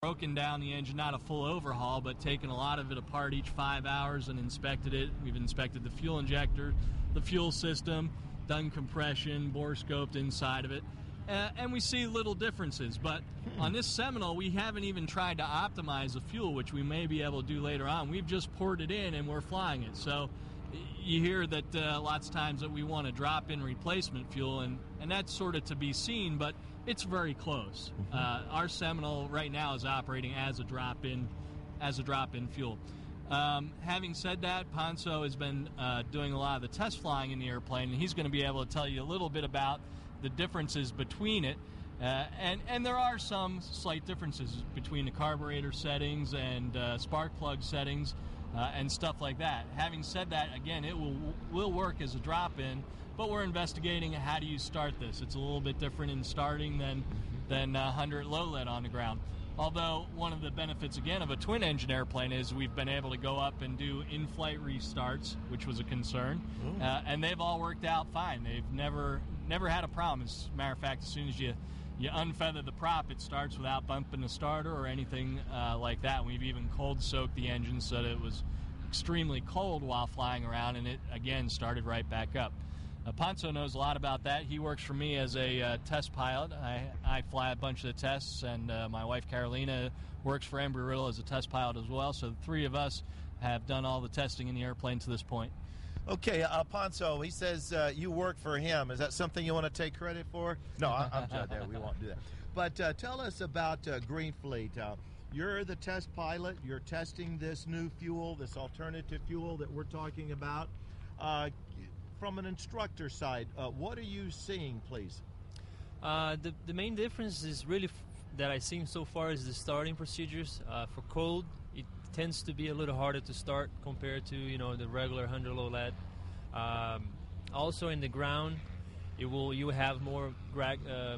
broken down the engine, not a full overhaul, but taken a lot of it apart each 5 hours and inspected it. We've inspected the fuel injector, the fuel system, done compression, bore scoped inside of it, and we see little differences. But on this Seminole, we haven't even tried to optimize the fuel, which we may be able to do later on. We've just poured it in and we're flying it. So you hear that lots of times that we want to drop in replacement fuel, and that's sort of to be seen, but it's very close. Our Seminole right now is operating as a drop-in fuel. Having said that, Ponzo has been doing a lot of the test flying in the airplane, and he's going to be able to tell you a little bit about the differences between it. And there are some slight differences between the carburetor settings and spark plug settings and stuff like that. Having said that, again, it will work as a drop-in, but we're investigating how do you start this. It's a little bit different in starting than 100 low lead on the ground. Although one of the benefits, again, of a twin-engine airplane is we've been able to go up and do in-flight restarts, which was a concern, and they've all worked out fine. They've never had a problem. As a matter of fact, as soon as you unfeather the prop, it starts without bumping the starter or anything like that. We've even cold-soaked the engine so that it was extremely cold while flying around, and it, again, started right back up. Ponzo knows a lot about that. He works for me as a test pilot. I fly a bunch of the tests, and my wife Carolina works for Embry-Riddle as a test pilot as well. So the three of us have done all the testing in the airplane to this point. Okay, Ponzo, he says you work for him. Is that something you want to take credit for? No, I'm just there. We won't do that. But tell us about Green Fleet. You're the test pilot. You're testing this new fuel, this alternative fuel that we're talking about. From an instructor side, what are you seeing, please? The main difference is really that I've seen so far is the starting procedures. For cold, it tends to be a little harder to start compared to the regular 100 low lead. Also in the ground, you have more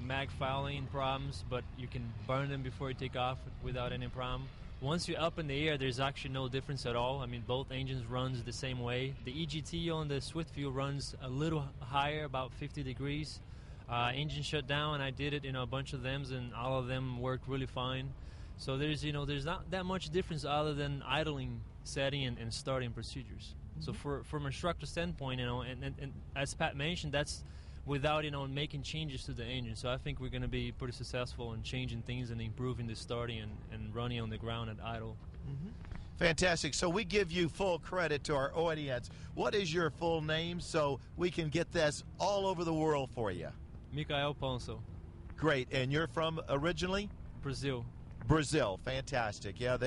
mag fouling problems, but you can burn them before you take off without any problem. Once you're up in the air, there's actually no difference at all. I mean, both engines runs the same way. The EGT on the Swift fuel runs a little higher, about 50 degrees. Engine shut down, I did it a bunch of them, and all of them worked really fine. So there's not that much difference other than idling setting and starting procedures. So from an instructor standpoint, and as Pat mentioned, that's without making changes to the engine. So I think we're going to be pretty successful in changing things and improving the starting and running on the ground at idle. Fantastic. So we give you full credit to our audience. What is your full name so we can get this all over the world for you? Mikael Ponzo. Great. And you're from originally? Brazil. Brazil, fantastic. Yeah,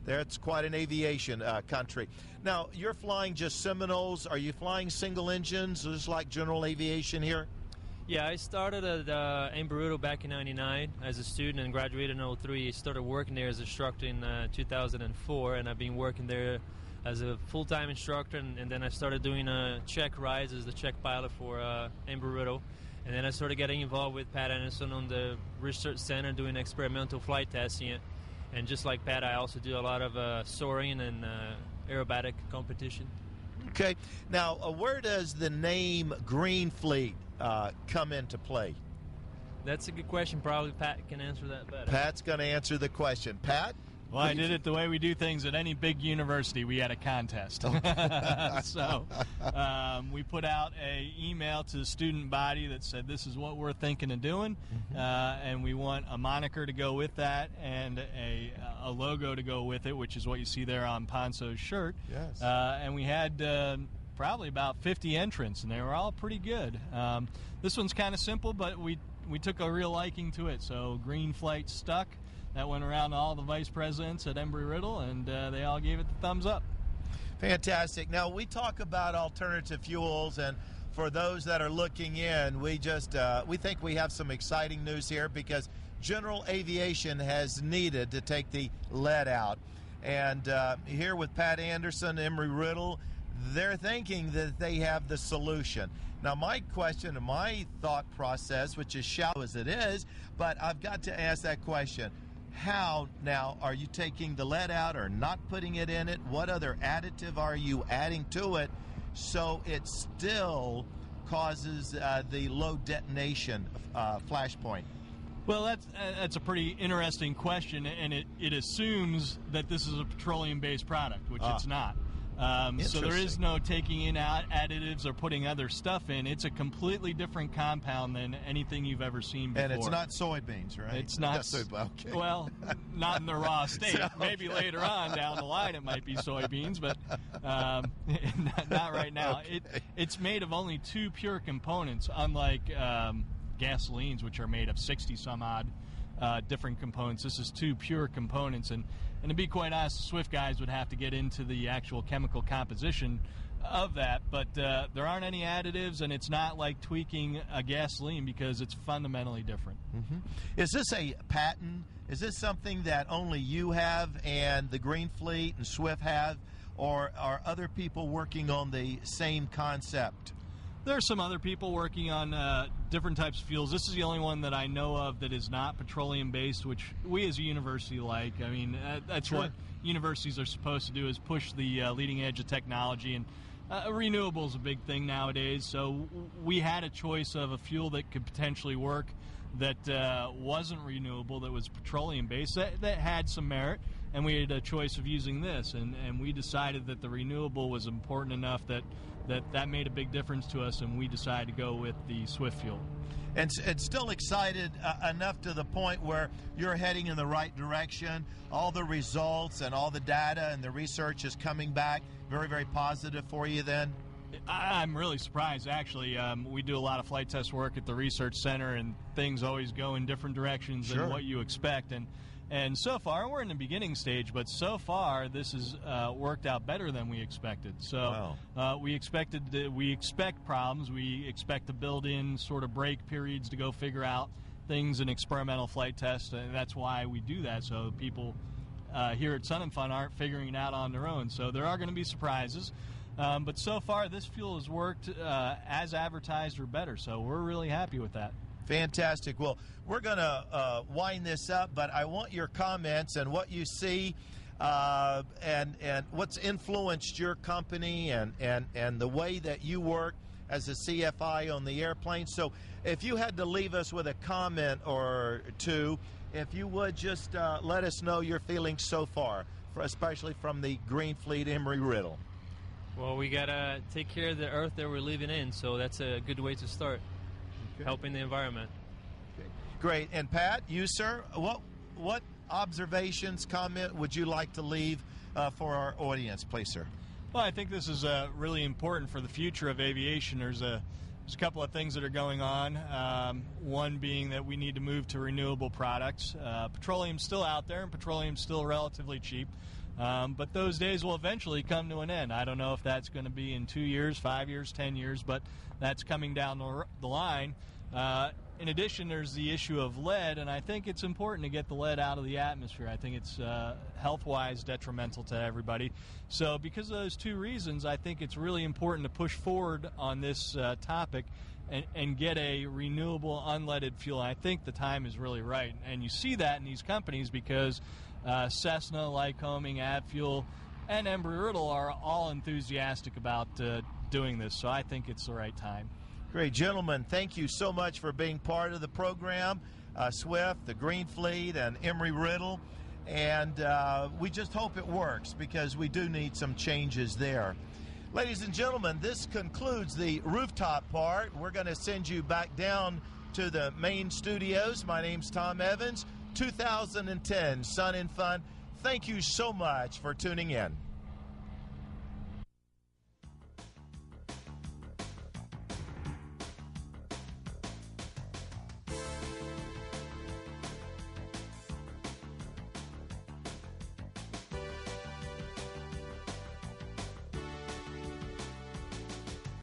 it's quite an aviation country. Now, you're flying just Seminoles. Are you flying single engines, just like general aviation here? Yeah, I started at Embry-Riddle back in '99 as a student and graduated in '03. Started working there as an instructor in 2004, and I've been working there as a full-time instructor, and then I started doing check rides as the check pilot for Embry-Riddle. And then I started getting involved with Pat Anderson on the research center doing experimental flight testing. And just like Pat, I also do a lot of soaring and aerobatic competition. Okay. Now, where does the name Green Fleet come into play? That's a good question. Probably Pat can answer that better. Pat's going to answer the question. Pat? Well, I did it the way we do things at any big university. We had a contest. So we put out an email to the student body that said this is what we're thinking of doing, and we want a moniker to go with that and a logo to go with it, which is what you see there on Ponzo's shirt. Yes. And we had probably about 50 entrants, and they were all pretty good. This one's kind of simple, but we took a real liking to it, so Green Flight stuck. That went around to all the vice presidents at Embry-Riddle, and they all gave it the thumbs up. Fantastic. Now, we talk about alternative fuels, and for those that are looking in, we think we have some exciting news here because general aviation has needed to take the lead out. And here with Pat Anderson, Embry-Riddle, they're thinking that they have the solution. Now, my question and my thought process, which is shallow as it is, but I've got to ask that question. How now are you taking the lead out or not putting it in it? What other additive are you adding to it so it still causes the low detonation flashpoint? Well, that's a pretty interesting question, and it assumes that this is a petroleum-based product, which it's not. So there is no taking in additives or putting other stuff in. It's a completely different compound than anything you've ever seen before. And it's not soybeans, right? It's not. Okay. Well, not in the raw state. Okay. Maybe later on down the line it might be soybeans, but not right now. Okay. It's made of only 2 pure components, unlike gasolines, which are made of 60 some odd different components. This is 2 pure components, and to be quite honest, the Swift guys would have to get into the actual chemical composition of that, but there aren't any additives, and it's not like tweaking a gasoline because it's fundamentally different. Mm-hmm. Is this a patent? Is this something that only you have and the Green Fleet and Swift have, or are other people working on the same concept? There are some other people working on different types of fuels. This is the only one that I know of that is not petroleum-based, which we as a university like. I mean, that's sure. What universities are supposed to do, is push the leading edge of technology. And renewable is a big thing nowadays. So we had a choice of a fuel that could potentially work that wasn't renewable, that was petroleum-based, that had some merit. And we had a choice of using this. And we decided that the renewable was important enough that made a big difference to us, and we decided to go with the Swift fuel. And it's still excited enough to the point where you're heading in the right direction. All the results and all the data and the research is coming back very, very positive for you then? I'm really surprised, actually. We do a lot of flight test work at the research center, and things always go in different directions Sure. than what you expect. And so far, we're in the beginning stage, but so far this has worked out better than we expected. So wow. we expect problems. We expect to build in sort of break periods to go figure out things in experimental flight tests, and that's why we do that, so people here at Sun and Fun aren't figuring it out on their own. So there are going to be surprises. But so far, this fuel has worked as advertised or better, so we're really happy with that. Fantastic. Well, we're going to wind this up, but I want your comments and what you see and what's influenced your company and the way that you work as a CFI on the airplane. So if you had to leave us with a comment or two, if you would just let us know your feelings so far, especially from the Green Fleet Embry-Riddle. Well, we got to take care of the earth that we're living in, so that's a good way to start. Okay. Helping the environment. Okay. Great. And Pat, you, sir, what observations, comment would you like to leave for our audience, please, sir? Well, I think this is really important for the future of aviation. There's a couple of things that are going on. One being that we need to move to renewable products. Petroleum's still out there, and petroleum's still relatively cheap. But those days will eventually come to an end. I don't know if that's going to be in 2 years, 5 years, 10 years, but that's coming down the line. In addition, there's the issue of lead, and I think it's important to get the lead out of the atmosphere. I think it's health-wise detrimental to everybody. So because of those 2 reasons, I think it's really important to push forward on this topic and get a renewable, unleaded fuel. I think the time is really right, and you see that in these companies because Cessna, Lycoming, Avfuel, and Embry-Riddle are all enthusiastic about doing this, so I think it's the right time. Great. Gentlemen, thank you so much for being part of the program, Swift, the Green Fleet, and Embry-Riddle, and we just hope it works because we do need some changes there. Ladies and gentlemen, this concludes the rooftop part. We're going to send you back down to the main studios. My name's Tom Evans. 2010 Sun and Fun. Thank you so much for tuning in.